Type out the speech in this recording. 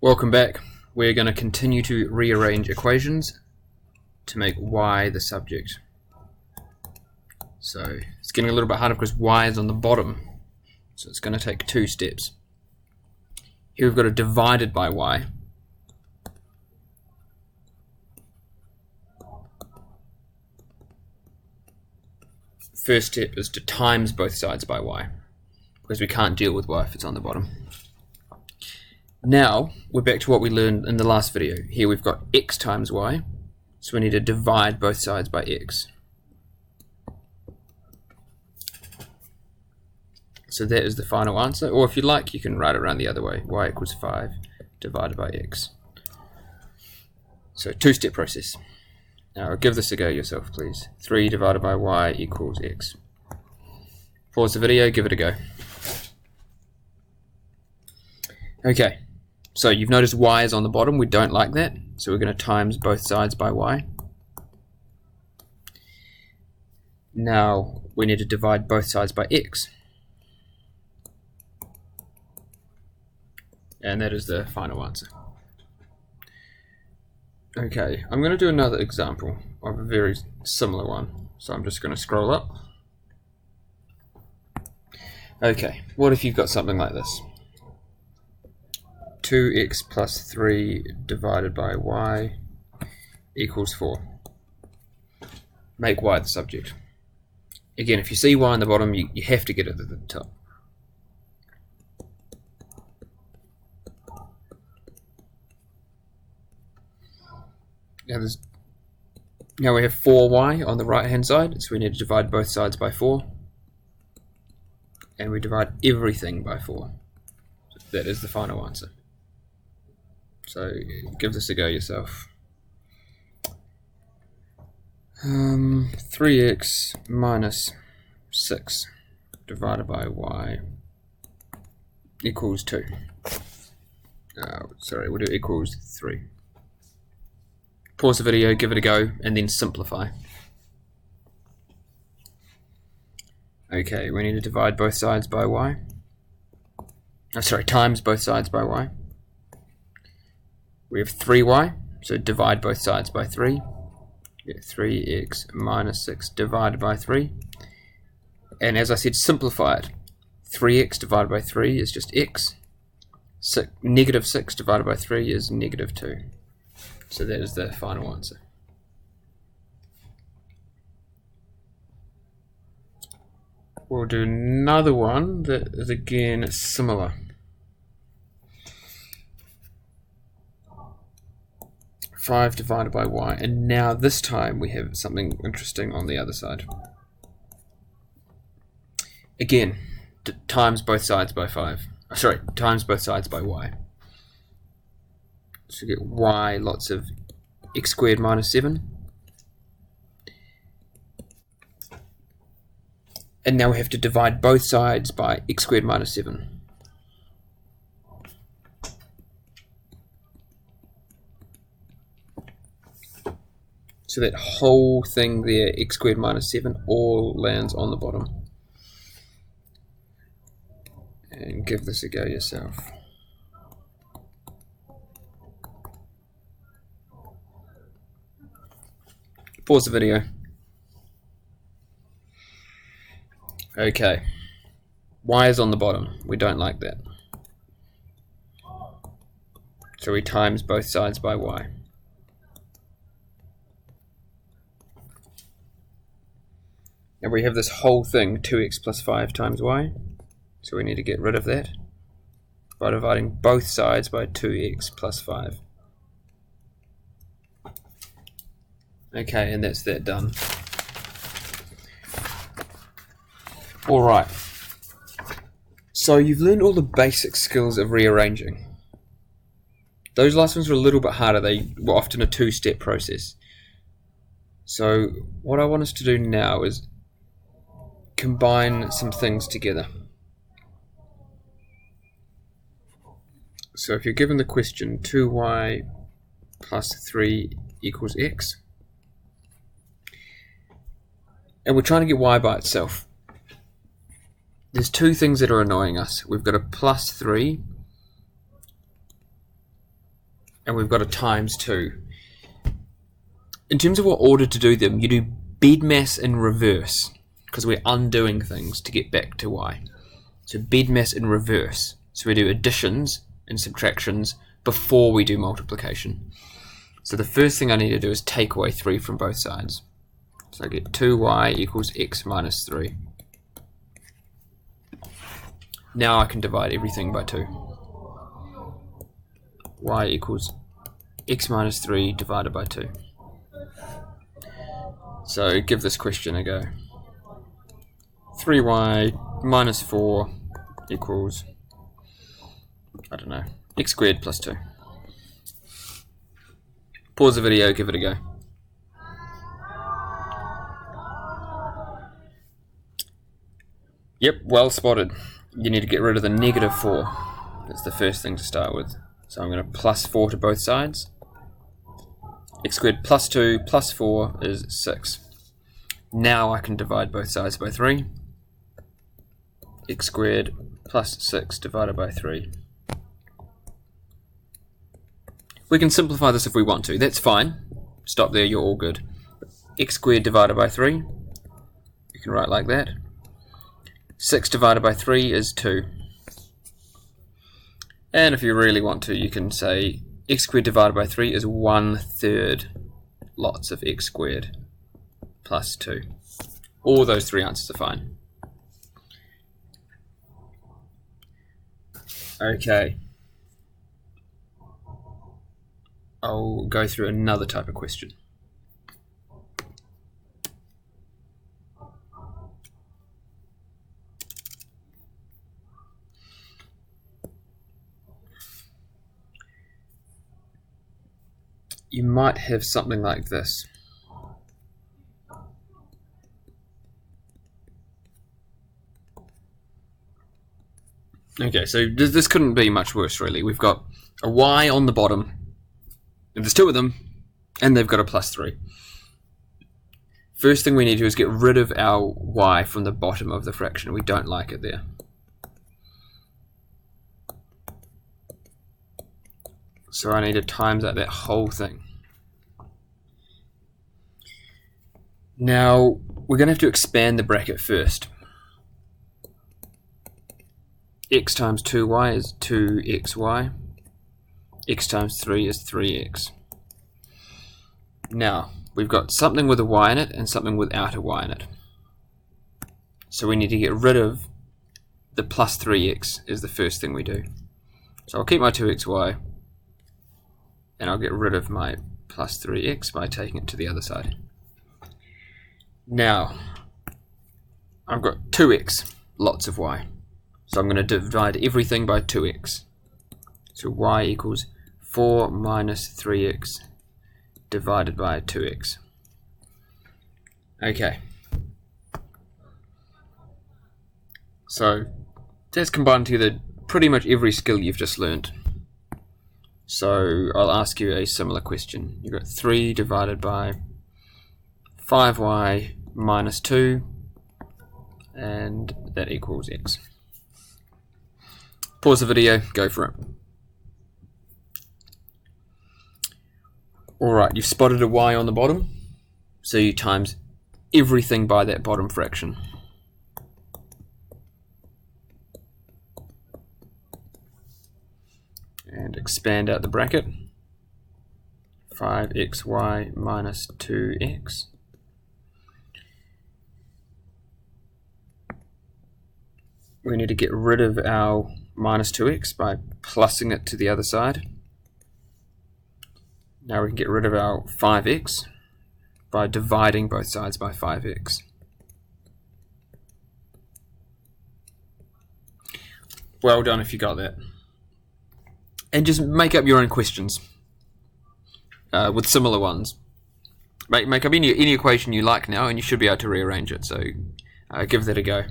Welcome back. We're going to continue to rearrange equations to make y the subject. So it's getting a little bit harder because y is on the bottom, so it's going to take two steps. Here we've got a divided by y. First step is to times both sides by y, because we can't deal with y if it's on the bottom. Now we're back to what we learned in the last video. Here we've got x times y, so we need to divide both sides by x. So that is the final answer, or if you like you can write it around the other way, y equals 5 divided by x. So two-step process. Now give this a go yourself please. 3 divided by y equals x. Pause the video, give it a go. Okay, so you've noticed y is on the bottom, we don't like that, so we're going to times both sides by y. Now we need to divide both sides by x. And that is the final answer. Okay, I'm going to do another example of a very similar one. So I'm just going to scroll up. Okay, what if you've got something like this? 2x plus 3 divided by y equals 4. Make y the subject. Again, if you see y on the bottom, you have to get it at the top. Now we have 4y on the right hand side, so we need to divide both sides by 4. And we divide everything by 4. So that is the final answer. So give this a go yourself. 3x minus 6 divided by y equals 2. Sorry, we'll do equals 3. Pause the video, give it a go, and then simplify. Okay, we need to divide both sides by y. Times both sides by y. We have 3y, so divide both sides by 3. Get 3x minus 6 divided by 3. And as I said, simplify it. 3x divided by 3 is just x. Negative 6 divided by 3 is negative 2. So that is the final answer. We'll do another one that is again similar. 5 divided by y, and now this time we have something interesting on the other side. Again, times both sides by 5. Times both sides by y. So we get y lots of x squared minus 7. And now we have to divide both sides by x squared minus 7. So that whole thing there, x squared minus 7, all lands on the bottom. And give this a go yourself. Pause the video. Okay, y is on the bottom, we don't like that. So we times both sides by y. And we have this whole thing, 2x plus 5 times y. So we need to get rid of that by dividing both sides by 2x plus 5. Okay, and that's that done. Alright, so you've learned all the basic skills of rearranging. Those last ones were a little bit harder, they were often a two-step process. So what I want us to do now is combine some things together. So if you're given the question 2y plus 3 equals x, and we're trying to get y by itself, there's two things that are annoying us. We've got a plus 3 and we've got a times 2. In terms of what order to do them, you do bed mass in reverse, because we're undoing things to get back to y. So bed mass in reverse. So we do additions and subtractions before we do multiplication. So the first thing I need to do is take away 3 from both sides. So I get 2y equals x minus 3. Now I can divide everything by 2. Y equals x minus 3 divided by 2. So give this question a go. 3y minus 4 equals, I don't know, x squared plus 2. Pause the video, give it a go. Yep, well spotted. You need to get rid of the negative 4. That's the first thing to start with. So I'm going to plus 4 to both sides. X squared plus 2 plus 4 is 6. Now I can divide both sides by 3. X squared plus 6 divided by 3. We can simplify this if we want to. That's fine. Stop there, you're all good. X squared divided by 3. You can write like that. 6 divided by 3 is 2. And if you really want to, you can say x squared divided by 3 is 1/3 lots of x squared plus 2. All those 3 answers are fine. Okay. I'll go through another type of question. You might have something like this. Okay, so this couldn't be much worse, really. We've got a y on the bottom, and there's 2 of them, and they've got a plus 3. First thing we need to do is get rid of our y from the bottom of the fraction. We don't like it there. So I need to times out that whole thing. Now, we're going to have to expand the bracket first. X times 2y is 2xy. X times 3 is 3x. Now, we've got something with a y in it and something without a y in it. So we need to get rid of the plus 3x is the first thing we do. So I'll keep my 2xy, and I'll get rid of my plus 3x by taking it to the other side. Now, I've got 2x, lots of y. So I'm going to divide everything by 2x. So y equals 4 minus 3x divided by 2x. Okay. So that's combined together pretty much every skill you've just learned. So I'll ask you a similar question. You've got 3 divided by 5y minus 2, and that equals x. Pause the video, go for it. Alright, you've spotted a y on the bottom, so you times everything by that bottom fraction. And expand out the bracket. 5xy minus 2x. We need to get rid of our minus 2x by plussing it to the other side. Now we can get rid of our 5x by dividing both sides by 5x. Well done if you got that. And just make up your own questions with similar ones. Make up any equation you like now, and you should be able to rearrange it. So give that a go.